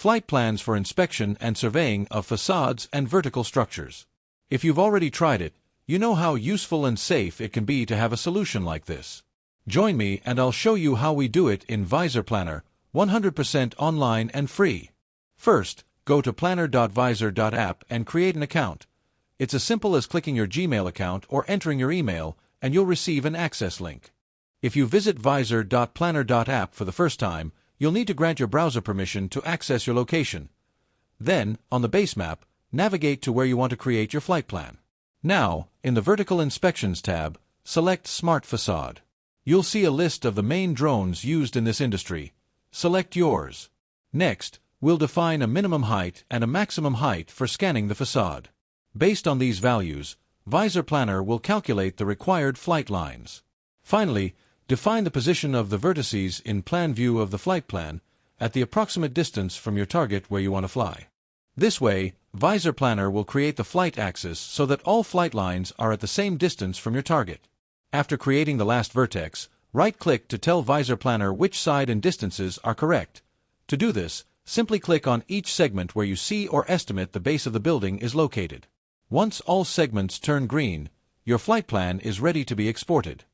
flight plans for inspection and surveying of facades and vertical structures. If you've already tried it, you know how useful and safe it can be to have a solution like this. Join me and I'll show you how we do it in Viizor Planner, 100% online and free. First, go to planner.viizor.app and create an account. It's as simple as clicking your Gmail account or entering your email, and you'll receive an access link. If you visit viizor.planner.app for the first time, you'll need to grant your browser permission to access your location. Then, on the base map, navigate to where you want to create your flight plan. Now, in the Vertical Inspections tab, select Smart Façade. You'll see a list of the main drones used in this industry. Select yours. Next, we'll define a minimum height and a maximum height for scanning the facade. Based on these values, Viizor Planner will calculate the required flight lines. Finally, define the position of the vertices in plan view of the flight plan at the approximate distance from your target where you want to fly. This way, Viizor Planner will create the flight axis so that all flight lines are at the same distance from your target. After creating the last vertex, right-click to tell Viizor Planner which side and distances are correct. To do this, simply click on each segment where you see or estimate the base of the building is located. Once all segments turn green, your flight plan is ready to be exported.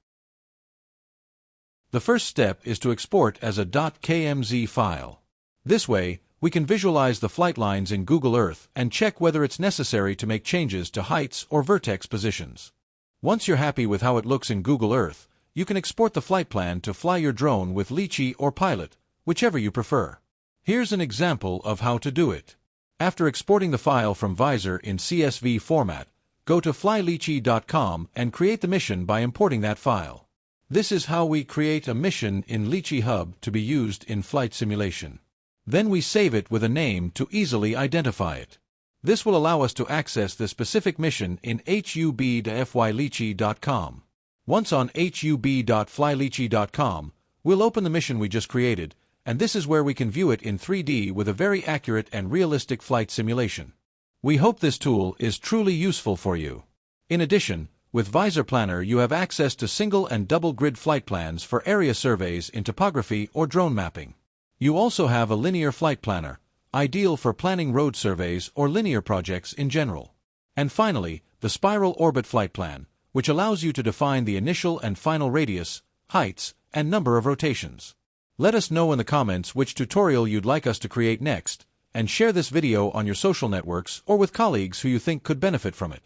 The first step is to export as a .kmz file. This way, we can visualize the flight lines in Google Earth and check whether it's necessary to make changes to heights or vertex positions. Once you're happy with how it looks in Google Earth, you can export the flight plan to fly your drone with Litchi or Pilot, whichever you prefer. Here's an example of how to do it. After exporting the file from Viizor in CSV format, go to flyLitchi.com and create the mission by importing that file. This is how we create a mission in Litchi Hub to be used in flight simulation. Then we save it with a name to easily identify it. This will allow us to access the specific mission in hub.flyLitchi.com. Once on hub.flyLitchi.com, we'll open the mission we just created, and this is where we can view it in 3D with a very accurate and realistic flight simulation. We hope this tool is truly useful for you. In addition, with Viizor Planner you have access to single and double grid flight plans for area surveys in topography or drone mapping. You also have a linear flight planner, ideal for planning road surveys or linear projects in general. And finally, the spiral orbit flight plan, which allows you to define the initial and final radius, heights, and number of rotations. Let us know in the comments which tutorial you'd like us to create next, and share this video on your social networks or with colleagues who you think could benefit from it.